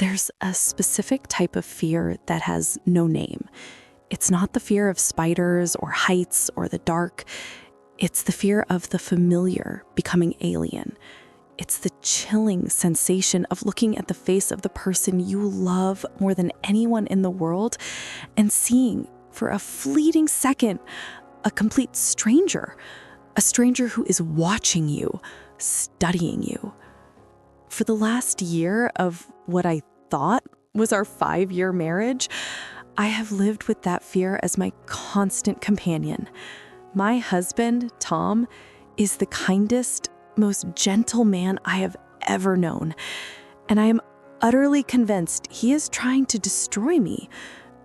There's a specific type of fear that has no name. It's not the fear of spiders or heights or the dark. It's the fear of the familiar becoming alien. It's the chilling sensation of looking at the face of the person you love more than anyone in the world and seeing, for a fleeting second, a complete stranger. A stranger who is watching you, studying you. For the last year of what I thought was our 5-year marriage, I have lived with that fear as my constant companion. My husband, Tom, is the kindest, most gentle man I have ever known, and I am utterly convinced he is trying to destroy me,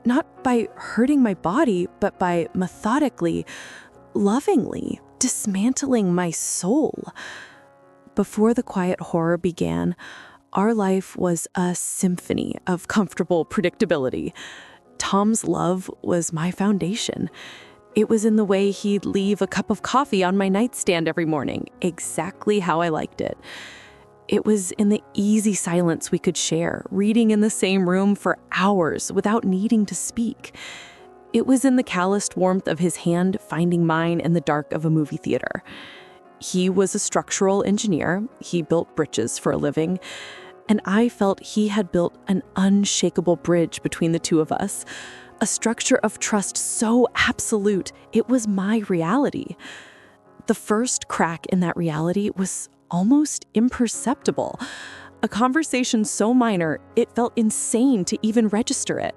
not by hurting my body, but by methodically, lovingly dismantling my soul. Before the quiet horror began, our life was a symphony of comfortable predictability. Tom's love was my foundation. It was in the way he'd leave a cup of coffee on my nightstand every morning, exactly how I liked it. It was in the easy silence we could share, reading in the same room for hours without needing to speak. It was in the calloused warmth of his hand finding mine in the dark of a movie theater. He was a structural engineer. He built bridges for a living. And I felt he had built an unshakable bridge between the two of us, a structure of trust so absolute it was my reality. The first crack in that reality was almost imperceptible. A conversation so minor, it felt insane to even register it.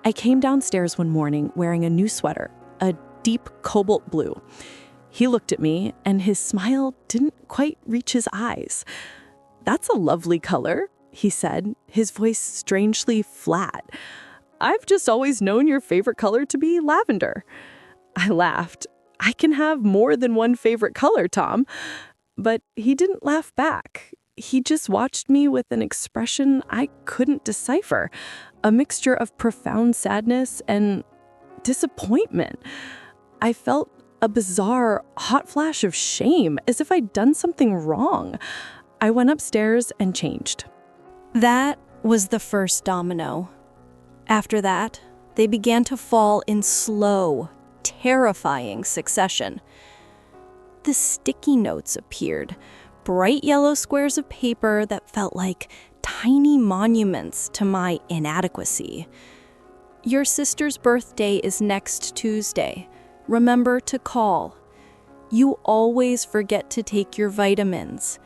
I came downstairs one morning wearing a new sweater, a deep cobalt blue. He looked at me, and his smile didn't quite reach his eyes. "That's a lovely color," he said, his voice strangely flat. "I've just always known your favorite color to be lavender." I laughed. "I can have more than one favorite color, Tom." But he didn't laugh back. He just watched me with an expression I couldn't decipher, a mixture of profound sadness and disappointment. I felt a bizarre, hot flash of shame, as if I'd done something wrong. I went upstairs and changed. That was the first domino. After that, they began to fall in slow, terrifying succession. The sticky notes appeared, bright yellow squares of paper that felt like tiny monuments to my inadequacy. "Your sister's birthday is next Tuesday. Remember to call. You always forget to take your vitamins.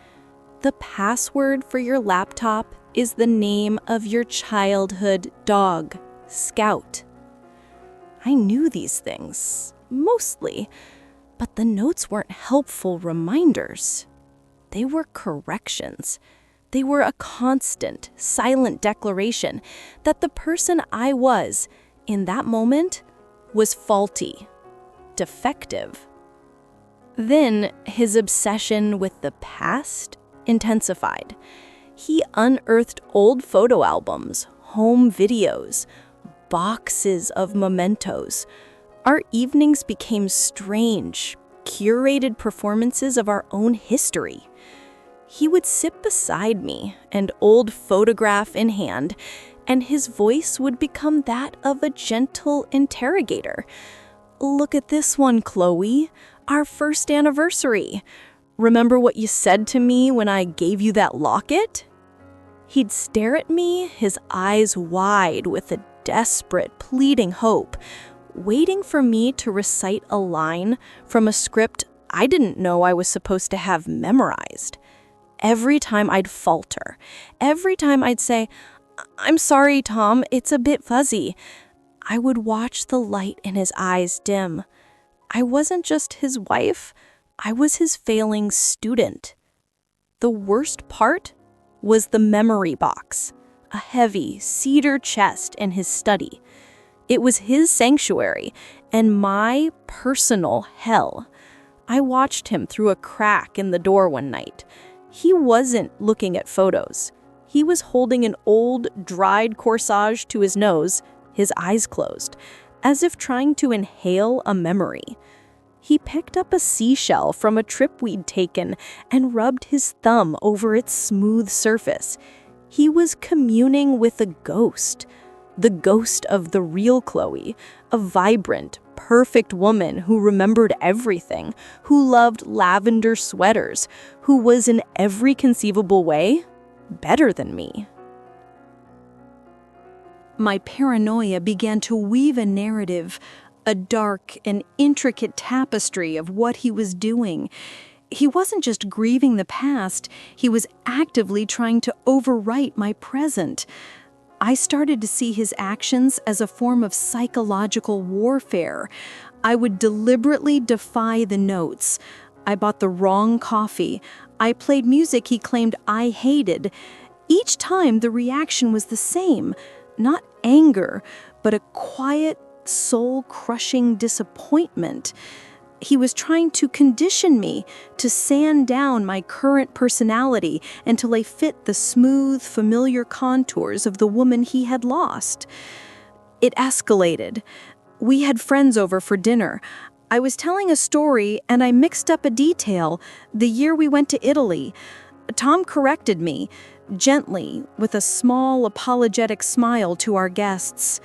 The password for your laptop is the name of your childhood dog, Scout." I knew these things, mostly, but the notes weren't helpful reminders. They were corrections. They were a constant, silent declaration that the person I was, in that moment, was faulty, defective. Then his obsession with the past intensified. He unearthed old photo albums, home videos, boxes of mementos. Our evenings became strange, curated performances of our own history. He would sit beside me, an old photograph in hand, and his voice would become that of a gentle interrogator. "Look at this one, Chloe, our first anniversary. Remember what you said to me when I gave you that locket?" He'd stare at me, his eyes wide with a desperate, pleading hope, waiting for me to recite a line from a script I didn't know I was supposed to have memorized. Every time I'd falter, every time I'd say, "I'm sorry, Tom, it's a bit fuzzy," I would watch the light in his eyes dim. I wasn't just his wife, I was his failing student. The worst part was the memory box, a heavy cedar chest in his study. It was his sanctuary and my personal hell. I watched him through a crack in the door one night. He wasn't looking at photos. He was holding an old, dried corsage to his nose, his eyes closed, as if trying to inhale a memory. He picked up a seashell from a trip we'd taken and rubbed his thumb over its smooth surface. He was communing with a ghost. The ghost of the real Chloe, a vibrant, perfect woman who remembered everything, who loved lavender sweaters, who was in every conceivable way better than me. My paranoia began to weave a narrative, a dark and intricate tapestry of what he was doing. He wasn't just grieving the past, he was actively trying to overwrite my present. I started to see his actions as a form of psychological warfare. I would deliberately defy the notes. I bought the wrong coffee. I played music he claimed I hated. Each time the reaction was the same, not anger, but a quiet, soul-crushing disappointment. He was trying to condition me to sand down my current personality until I fit the smooth, familiar contours of the woman he had lost. It escalated. We had friends over for dinner. I was telling a story and I mixed up a detail, the year we went to Italy. Tom corrected me, gently, with a small, apologetic smile to our guests.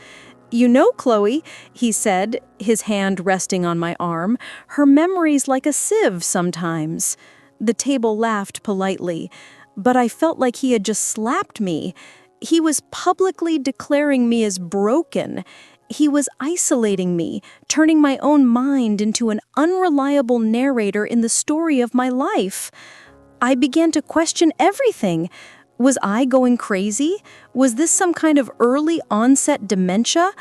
"You know, Chloe," he said, his hand resting on my arm, "her memory's like a sieve sometimes." The table laughed politely, but I felt like he had just slapped me. He was publicly declaring me as broken. He was isolating me, turning my own mind into an unreliable narrator in the story of my life. I began to question everything. Was I going crazy? Was this some kind of early onset dementia?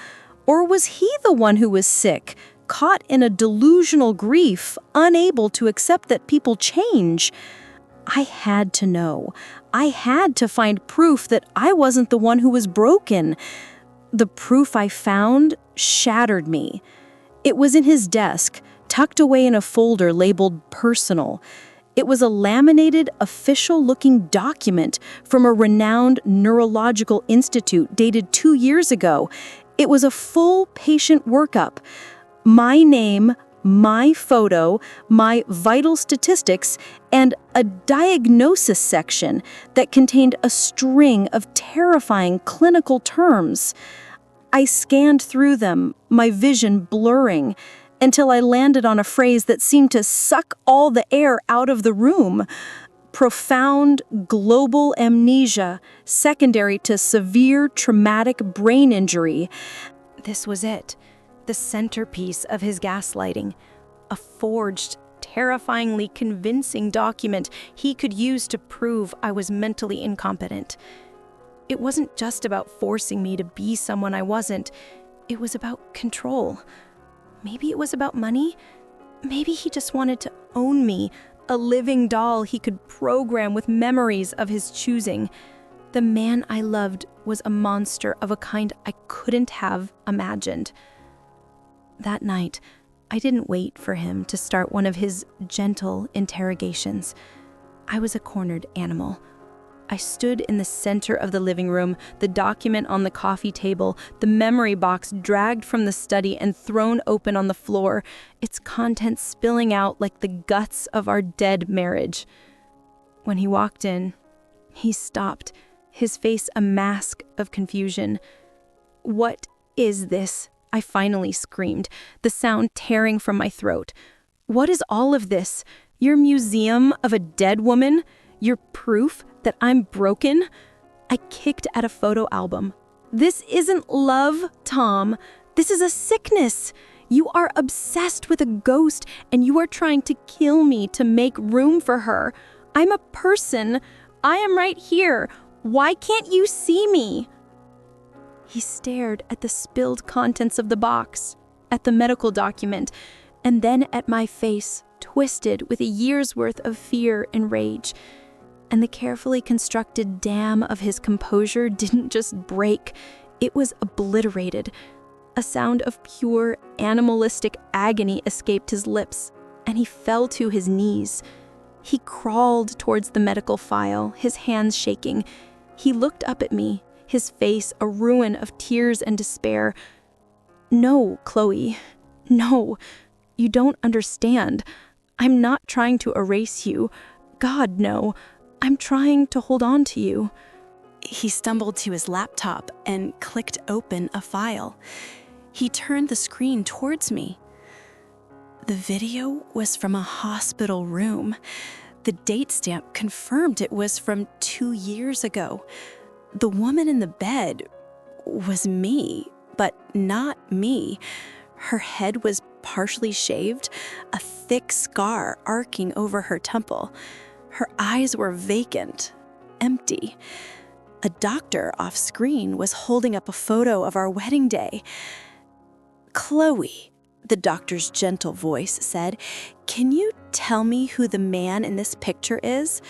Or was he the one who was sick, caught in a delusional grief, unable to accept that people change? I had to know. I had to find proof that I wasn't the one who was broken. The proof I found shattered me. It was in his desk, tucked away in a folder labeled personal. It was a laminated, official-looking document from a renowned neurological institute dated 2 years ago. It was a full patient workup. My name, my photo, my vital statistics, and a diagnosis section that contained a string of terrifying clinical terms. I scanned through them, my vision blurring, until I landed on a phrase that seemed to suck all the air out of the room. Profound global amnesia, secondary to severe traumatic brain injury. This was it, the centerpiece of his gaslighting. A forged, terrifyingly convincing document he could use to prove I was mentally incompetent. It wasn't just about forcing me to be someone I wasn't. It was about control. Maybe it was about money. Maybe he just wanted to own me, a living doll he could program with memories of his choosing. The man I loved was a monster of a kind I couldn't have imagined. That night, I didn't wait for him to start one of his gentle interrogations. I was a cornered animal. I stood in the center of the living room, the document on the coffee table, the memory box dragged from the study and thrown open on the floor, its contents spilling out like the guts of our dead marriage. When he walked in, he stopped, his face a mask of confusion. "What is this?" I finally screamed, the sound tearing from my throat. "What is all of this? Your museum of a dead woman? Your proof that I'm broken?" I kicked at a photo album. "This isn't love, Tom. This is a sickness. You are obsessed with a ghost and you are trying to kill me to make room for her. I'm a person. I am right here. Why can't you see me?" He stared at the spilled contents of the box, at the medical document, and then at my face, twisted with a year's worth of fear and rage. And the carefully constructed dam of his composure didn't just break, it was obliterated. A sound of pure, animalistic agony escaped his lips, and he fell to his knees. He crawled towards the medical file, his hands shaking. He looked up at me, his face a ruin of tears and despair. "No, Chloe, no, you don't understand. I'm not trying to erase you. God, no. I'm trying to hold on to you." He stumbled to his laptop and clicked open a file. He turned the screen towards me. The video was from a hospital room. The date stamp confirmed it was from 2 years ago. The woman in the bed was me, but not me. Her head was partially shaved, a thick scar arcing over her temple. Her eyes were vacant, empty. A doctor off screen was holding up a photo of our wedding day. "Chloe," the doctor's gentle voice said, "can you tell me who the man in this picture is?"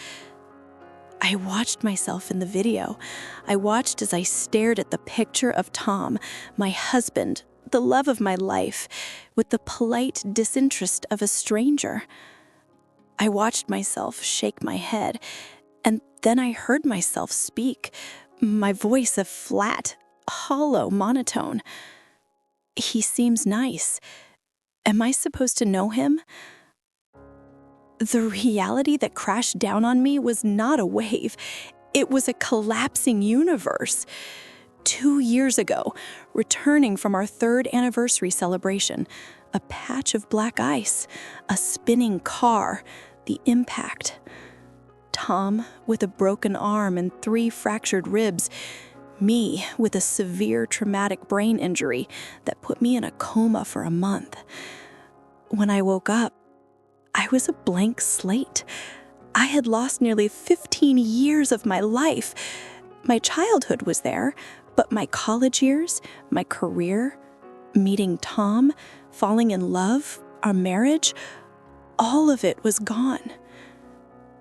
I watched myself in the video. I watched as I stared at the picture of Tom, my husband, the love of my life, with the polite disinterest of a stranger. I watched myself shake my head, and then I heard myself speak, my voice a flat, hollow monotone. "He seems nice. Am I supposed to know him?" The reality that crashed down on me was not a wave. It was a collapsing universe. 2 years ago, returning from our 3rd anniversary celebration, a patch of black ice, a spinning car, the impact. Tom with a broken arm and 3 fractured ribs. Me with a severe traumatic brain injury that put me in a coma for a month. When I woke up, I was a blank slate. I had lost nearly 15 years of my life. My childhood was there, but my college years, my career, meeting Tom, falling in love, our marriage, all of it was gone.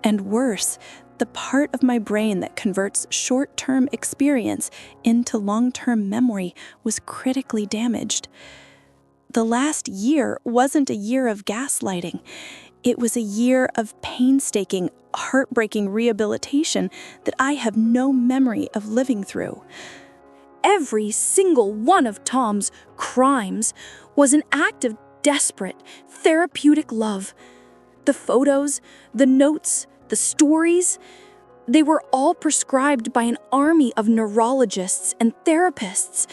And worse, the part of my brain that converts short-term experience into long-term memory was critically damaged. The last year wasn't a year of gaslighting. It was a year of painstaking, heartbreaking rehabilitation that I have no memory of living through. Every single one of Tom's crimes was an act of desperate, therapeutic love. The photos, the notes, the stories, they were all prescribed by an army of neurologists and therapists.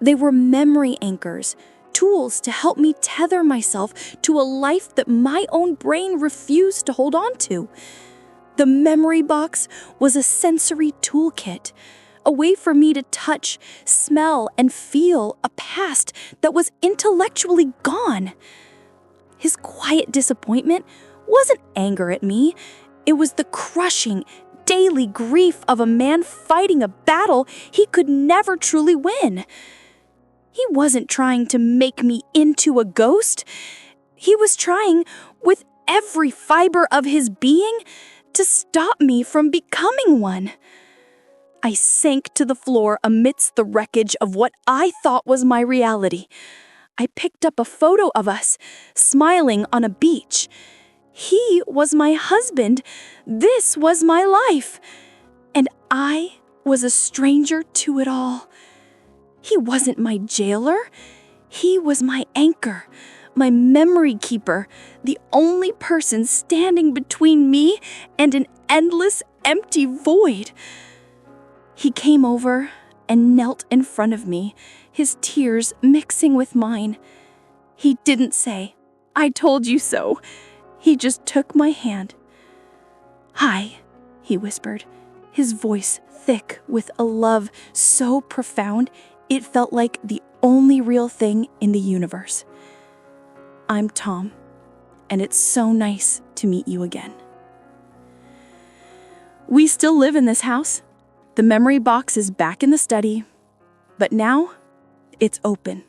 They were memory anchors, tools to help me tether myself to a life that my own brain refused to hold on to. The memory box was a sensory toolkit, a way for me to touch, smell, and feel a past that was intellectually gone. His quiet disappointment wasn't anger at me. It was the crushing, daily grief of a man fighting a battle he could never truly win. He wasn't trying to make me into a ghost. He was trying, with every fiber of his being, to stop me from becoming one. I sank to the floor amidst the wreckage of what I thought was my reality. I picked up a photo of us, smiling on a beach. He was my husband. This was my life. And I was a stranger to it all. He wasn't my jailer. He was my anchor, my memory keeper, the only person standing between me and an endless, empty void. He came over and knelt in front of me, his tears mixing with mine. He didn't say, "I told you so." He just took my hand. "Hi," he whispered, his voice thick with a love so profound it felt like the only real thing in the universe. "I'm Tom, and it's so nice to meet you again." We still live in this house. The memory box is back in the study, but now it's open.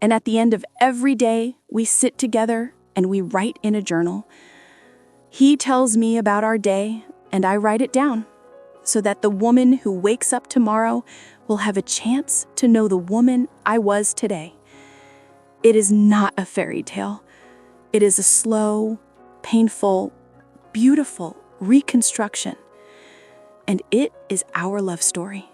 And at the end of every day, we sit together and we write in a journal. He tells me about our day, and I write it down so that the woman who wakes up tomorrow will have a chance to know the woman I was today. It is not a fairy tale. It is a slow, painful, beautiful reconstruction. And it is our love story.